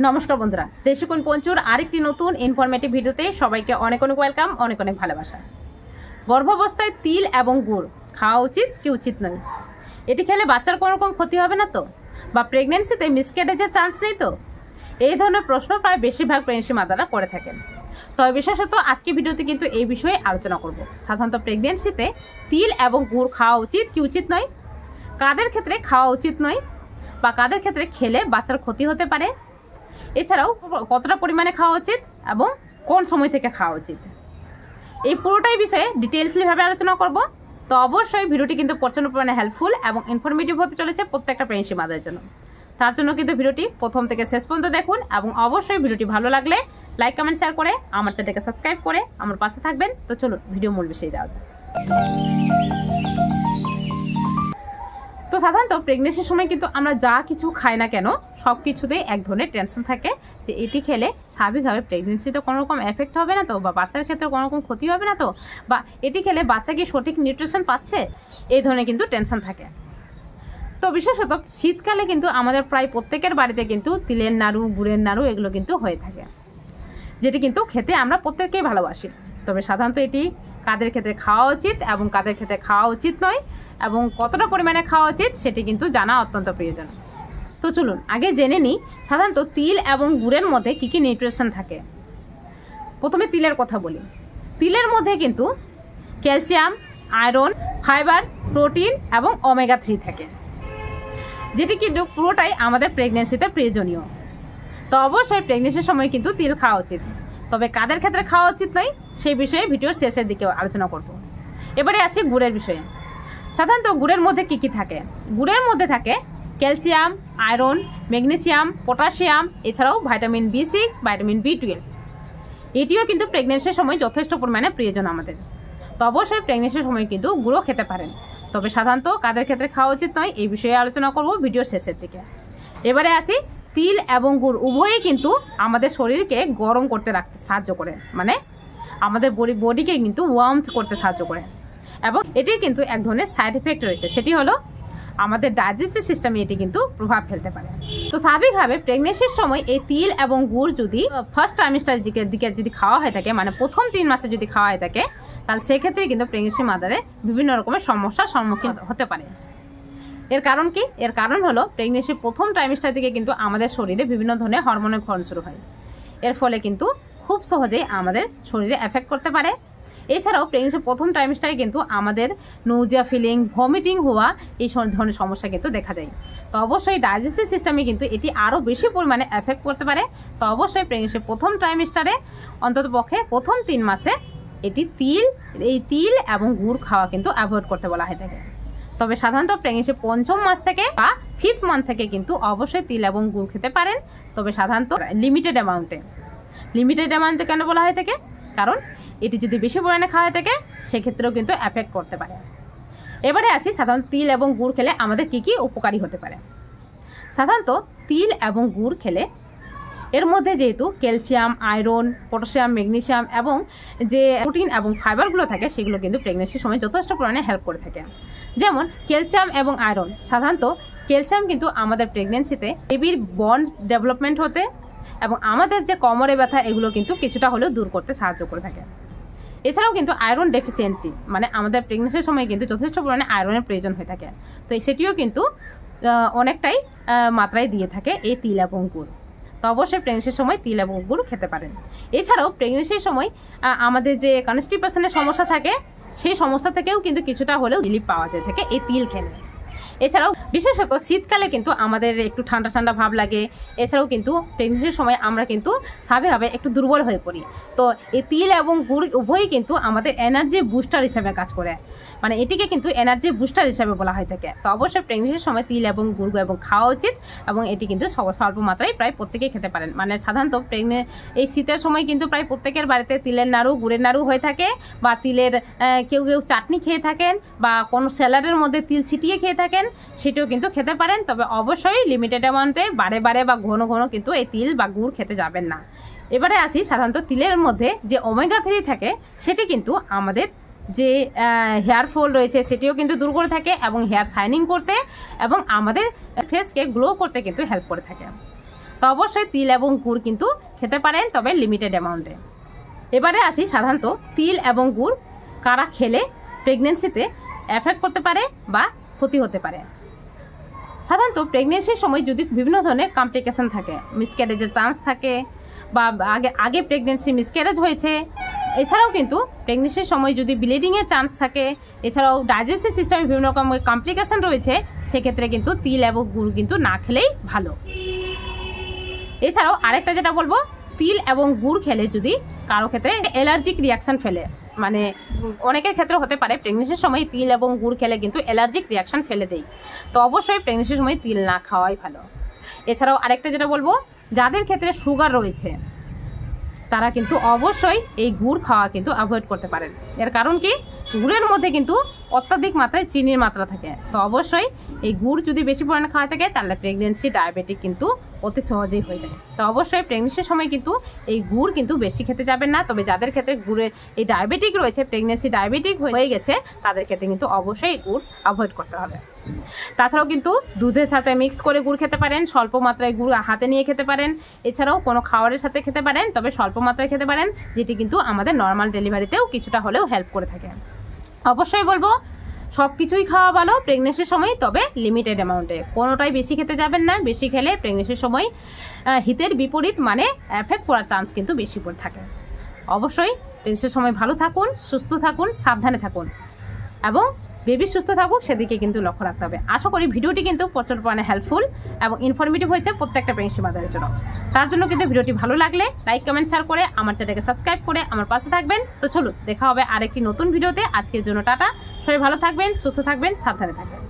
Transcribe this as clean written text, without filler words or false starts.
নমস্কার বন্ধুরা, দেশিকুন পঞ্চুর আরেকটি নতুন ইনফরমেটিভ ভিডিওতে সবাইকে অনেক অনেক ওয়েলকাম, অনেক অনেক ভালোবাসা। গর্ভাবস্থায় তিল এবং গুড় খাওয়া উচিত কি উচিত নয়? এটি খেলে বাচ্চার কোনো রকম ক্ষতি হবে না তো? বা প্রেগনেন্সিতে মিসক্যারেজের চান্স নেই তো? এই ধরনের প্রশ্ন প্রায় বেশিরভাগ প্রেগনেন্সি মাতারা করে থাকেন। তবে বিশেষত আজকে ভিডিওতে কিন্তু এই বিষয়ে আলোচনা করব। সাধারণত প্রেগনেন্সিতে তিল এবং গুড় খাওয়া উচিত কি উচিত নয়, কাদের ক্ষেত্রে খাওয়া উচিত নয়, বা কাদের ক্ষেত্রে খেলে বাচ্চার ক্ষতি হতে পারে, এছাড়াও কতটা পরিমাণে খাওয়া উচিত এবং কোন সময় থেকে খাওয়া উচিত, এই পুরোটাই বিষয়ে ডিটেলসলিভাবে আলোচনা করব। তো অবশ্যই ভিডিওটি কিন্তু প্রচণ্ড পরিমাণে হেল্পফুল এবং ইনফরমেটিভ হতে চলেছে প্রত্যেকটা প্রেগনেন্সি মাদের জন্য। তার জন্য কিন্তু ভিডিওটি প্রথম থেকে শেষ পর্যন্ত দেখুন এবং অবশ্যই ভিডিওটি ভালো লাগলে লাইক কমেন্ট শেয়ার করে আমার চ্যানেলকে সাবস্ক্রাইব করে আমার পাশে থাকবেন। তো চলুন ভিডিও মূল বিষয়ে যাওয়া যাক। তো সাধারণত প্রেগনেন্সির সময় কিন্তু আমরা যা কিছু খাই না কেন সব কিছুতেই এক ধরনের টেনশন থাকে যে এটি খেলে স্বাভাবিকভাবে প্রেগনেন্সিতে কোনো রকম এফেক্ট হবে না তো, বা বাচ্চার ক্ষেত্রে কোনো রকম ক্ষতি হবে না তো, বা এটি খেলে বাচ্চা কি সঠিক নিউট্রিশন পাচ্ছে, এই ধরনের কিন্তু টেনশন থাকে। তো বিশেষত শীতকালে কিন্তু আমাদের প্রায় প্রত্যেকের বাড়িতে কিন্তু তিলের নাড়ু, গুড়ের নাড়ু এগুলো কিন্তু হয়ে থাকে, যেটি কিন্তু খেতে আমরা প্রত্যেকেই ভালোবাসি। তবে সাধারণত এটি কাদের ক্ষেত্রে খাওয়া উচিত এবং কাদের ক্ষেত্রে খাওয়া উচিত নয় এবং কতটা পরিমাণে খাওয়া উচিত সেটি কিন্তু জানা অত্যন্ত প্রয়োজন। তো চলুন আগে জেনে নিই সাধারণত তিল এবং গুড়ের মধ্যে কী কী নিউট্রিশন থাকে। প্রথমে তিলের কথা বলি। তিলের মধ্যে কিন্তু ক্যালসিয়াম, আয়রন, ফাইবার, প্রোটিন এবং ওমেগা 3 থাকে, যেটি কিন্তু পুরোটাই আমাদের প্রেগনেন্সিতে প্রয়োজনীয়। তো অবশ্যই প্রেগনেন্সির সময় কিন্তু তিল খাওয়া উচিত, তবে কাদের ক্ষেত্রে খাওয়া উচিত নয় সেই বিষয়ে ভিডিওর শেষের দিকে আলোচনা করব। এবারে আসি গুড়ের বিষয়ে। সাধারণত গুড়ের মধ্যে কী কী থাকে? গুড়ের মধ্যে থাকে ক্যালসিয়াম, আয়রন, ম্যাগনেসিয়াম, পটাশিয়াম, এছাড়াও ভাইটামিন B6, ভাইটামিন B12। এটিও কিন্তু প্রেগনেন্সির সময় যথেষ্ট পরিমাণে প্রয়োজন আমাদের। তো অবশ্যই প্রেগনেন্সির সময় কিন্তু গুঁড়ো খেতে পারেন, তবে সাধারণত কাদের ক্ষেত্রে খাওয়া উচিত নয় এই বিষয়ে আলোচনা করব ভিডিওর শেষের দিকে। এবারে আসি তিল এবং গুড় উভয়ই কিন্তু আমাদের শরীরকে গরম করতে রাখতে সাহায্য করে, মানে আমাদের বডিকে কিন্তু ওয়ার্মথ করতে সাহায্য করে, এবং এটির কিন্তু এক ধরনের সাইড এফেক্ট রয়েছে, সেটি হলো আমাদের ডাইজেস্টিভ সিস্টেমে এটি কিন্তু প্রভাব ফেলতে পারে। তো স্বাভাবিকভাবে প্রেগনেন্সির সময় এই তিল এবং গুড় যদি ফার্স্ট ট্রাইমেস্টার দিকে যদি খাওয়া হয়ে থাকে, মানে প্রথম 3 মাসে যদি খাওয়া হয়ে থাকে, তাহলে সেক্ষেত্রে কিন্তু প্রেগনেন্সি মাদারে বিভিন্ন রকমের সমস্যার সম্মুখীন হতে পারে। এর কারণ কি? এর কারণ হলো প্রেগনেন্সির প্রথম ট্রাইমেস্টার দিকে কিন্তু আমাদের শরীরে বিভিন্ন ধরনের হরমোনের ক্ষরণ শুরু হয়। এর ফলে কিন্তু খুব সহজেই আমাদের শরীরে এফেক্ট করতে পারে। এছাড়াও প্রেগনেন্সির প্রথম ট্রাইমেস্টারে কিন্তু আমাদের নৌজিয়া ফিলিং, ভমিটিং হওয়া এই ধরনের সমস্যা কিন্তু দেখা যায়। তো অবশ্যই ডাইজেস্টিভ সিস্টেমে কিন্তু এটি আরও বেশি পরিমাণে এফেক্ট করতে পারে। তো অবশ্যই প্রেগনেন্সির প্রথম ট্রাইমেস্টারে অন্তত পক্ষে প্রথম 3 মাসে এই তিল এবং গুড় খাওয়া কিন্তু অ্যাভয়েড করতে বলা হয়ে থাকে। তবে সাধারণত প্রেগনেন্সির 5ম মাস থেকে বা 5th মান্থ থেকে কিন্তু অবশ্যই তিল এবং গুড় খেতে পারেন, তবে সাধারণত লিমিটেড অ্যামাউন্টে কেন বলা হয়ে থাকে? কারণ এটি যদি বেশি পরিমাণে খাওয়া হয়ে থাকে সেক্ষেত্রেও কিন্তু এফেক্ট করতে পারে। এবারে আসি সাধারণত তিল এবং গুড় খেলে আমাদের কি কি উপকারী হতে পারে। সাধারণত তিল এবং গুড় খেলে এর মধ্যে যেহেতু ক্যালসিয়াম, আয়রন, পটাশিয়াম, ম্যাগনেসিয়াম এবং যে প্রোটিন এবং ফাইবারগুলো থাকে সেগুলো কিন্তু প্রেগনেন্সির সময় যথেষ্ট পরিমাণে হেল্প করে থাকে। যেমন ক্যালসিয়াম এবং আয়রন, সাধারণত ক্যালসিয়াম কিন্তু আমাদের প্রেগনেন্সিতে বেবির বন্ড ডেভেলপমেন্ট হতে এবং আমাদের যে কোমরে ব্যথা এগুলো কিন্তু কিছুটা হলেও দূর করতে সাহায্য করে থাকে। এছাড়াও কিন্তু আয়রন ডেফিসিয়েন্সি, মানে আমাদের প্রেগনেন্সির সময় কিন্তু যথেষ্ট পরিমাণে আয়রনের প্রয়োজন হয়ে থাকে, তো সেটিও কিন্তু অনেকটাই মাত্রায় দিয়ে থাকে এই তিল এবং গুড়। তো অবশ্যই প্রেগনেন্সির সময় তিল এবং গুড় খেতে পারেন। এছাড়াও প্রেগনেন্সির সময় আমাদের যে কনস্টিপেশনের সমস্যা থাকে সেই সমস্যা থেকেও কিন্তু কিছুটা হলেও রিলিফ পাওয়া যায় থাকে এই তিল খেলে। এছাড়াও বিশেষত শীতকালে কিন্তু আমাদের একটু ঠান্ডা ঠান্ডা ভাব লাগে। এছাড়াও কিন্তু প্রেগনেন্সির সময় আমরা কিন্তু স্বাভাবিকভাবে একটু দুর্বল হয়ে পড়ি। তো এই তিল এবং গুড় উভয়ই কিন্তু আমাদের এনার্জি বুস্টার হিসাবে কাজ করে, মানে এটিকে কিন্তু এনার্জি বুস্টার হিসাবে বলা হয়ে থাকে। তো অবশ্যই প্রেগনেন্সির সময় তিল এবং গুড় এবং খাওয়া উচিত, এবং এটি কিন্তু স্বল্প মাত্রায় প্রায় প্রত্যেকেই খেতে পারেন। মানে সাধারণত এই শীতের সময় কিন্তু প্রায় প্রত্যেকের বাড়িতে তিলের নাড়ু, গুড়ের নাড়ু হয়ে থাকে, বা তিলের কেউ চাটনি খেয়ে থাকেন, বা কোনো স্যালাডের মধ্যে তিল ছিটিয়ে খেয়ে থাকেন, সেটিও কিন্তু খেতে পারেন। তবে অবশ্যই লিমিটেড অ্যামাউন্টে বারে বারে বা ঘন ঘন কিন্তু এই তিল বা গুড় খেতে যাবেন না। এবারে আসি সাধারণত তিলের মধ্যে যে ওমেগা 3 থাকে সেটি কিন্তু আমাদের যে হেয়ার ফল রয়েছে সেটিও কিন্তু দূর করে থাকে এবং হেয়ার শাইনিং করতে এবং আমাদের ফেসকে গ্লো করতে কিন্তু হেল্প করে থাকে। তো অবশ্যই তিল এবং গুড় কিন্তু খেতে পারেন, তবে লিমিটেড অ্যামাউন্টে। এবারে আসি সাধারণত তিল এবং গুড় কারা খেলে প্রেগনেন্সিতে এফেক্ট করতে পারে বা ক্ষতি হতে পারে। সাধারণত প্রেগনেন্সির সময় যদি বিভিন্ন ধরনের কমপ্লিকেশন থাকে, মিসক্যারেজের চান্স থাকে বা আগে প্রেগনেন্সি মিসক্যারেজ হয়েছে, এছাড়াও কিন্তু প্রেগনেন্সির সময় যদি ব্লিডিংয়ের চান্স থাকে, এছাড়াও ডাইজেস্টিভ সিস্টেমে বিভিন্ন রকম কমপ্লিকেশন রয়েছে, সেক্ষেত্রে কিন্তু তিল এবং গুড় কিন্তু না খেলেই ভালো। এছাড়াও আরেকটা যেটা বলবো, তিল এবং গুড় খেলে যদি কারো ক্ষেত্রে অ্যালার্জিক রিয়াকশান ফেলে, মানে অনেকের ক্ষেত্রে হতে পারে প্রেগনেন্সির সময় তিল এবং গুড় খেলে কিন্তু অ্যালার্জিক রিয়াকশান ফেলে দেয়, তো অবশ্যই প্রেগনেন্সির সময় তিল না খাওয়াই ভালো। এছাড়াও আরেকটা যেটা বলবো, যাদের ক্ষেত্রে সুগার রয়েছে তারা কিন্তু অবশ্যই এই গুড় খাওয়া কিন্তু অ্যাভয়েড করতে পারেন। এর কারণ কি, গুড়ের মধ্যে কিন্তু অত্যাধিক মাত্রায় চিনির মাত্রা থাকে, তো অবশ্যই এই গুড় যদি বেশি পরিমাণে খাওয়া থাকে তাহলে প্রেগনেন্সি ডায়াবেটিক কিন্তু অতি সহজেই হয়ে যায়। তো অবশ্যই প্রেগনেন্সির সময় কিন্তু এই গুড় কিন্তু বেশি খেতে যাবেন না, তবে যাদের ক্ষেত্রে গুড়ের এই ডায়াবেটিক রয়েছে, প্রেগনেন্সি ডায়াবেটিক হয়ে গেছে, তাদের ক্ষেত্রে কিন্তু অবশ্যই এই গুড় অ্যাভয়েড করতে হবে। তাছাড়াও কিন্তু দুধের সাথে মিক্স করে গুড় খেতে পারেন, স্বল্প মাত্রায় গুড় হাতে নিয়ে খেতে পারেন, এছাড়াও কোনো খাবারের সাথে খেতে পারেন, তবে স্বল্প মাত্রায় খেতে পারেন, যেটি কিন্তু আমাদের নর্মাল ডেলিভারিতেও কিছুটা হলেও হেল্প করে থাকে। অবশ্যই বলবো সব কিছুই খাওয়া ভালো প্রেগনেন্সির সময়, তবে লিমিটেড অ্যামাউন্টে, কোনোটাই বেশি খেতে যাবেন না। বেশি খেলে প্রেগনেন্সির সময় হিতের বিপরীত মানে এফেক্ট করার চান্স কিন্তু বেশি পড়ে থাকে। অবশ্যই প্রেগনেন্সির সময় ভালো থাকুন, সুস্থ থাকুন, সাবধানে থাকুন এবং বেবি সুস্থ থাকুক সেদিকে কিন্তু লক্ষ্য রাখতে হবে। আশা করি ভিডিওটি কিন্তু প্রচুর পরিমাণে হেল্পফুল এবং ইনফরমেটিভ হয়েছে প্রত্যেকটা প্রেগনেন্সি মাদারের জন্য। তার জন্য কিন্তু ভিডিওটি ভালো লাগলে লাইক, কমেন্ট, শেয়ার করে আমার চ্যানেলকে সাবস্ক্রাইব করে আমার পাশে থাকবেন। তো চলুন দেখা হবে আরেকটি নতুন ভিডিওতে। আজকের জন্য টাটা, সবাই ভালো থাকবেন, সুস্থ থাকবেন, সাবধানে থাকবেন।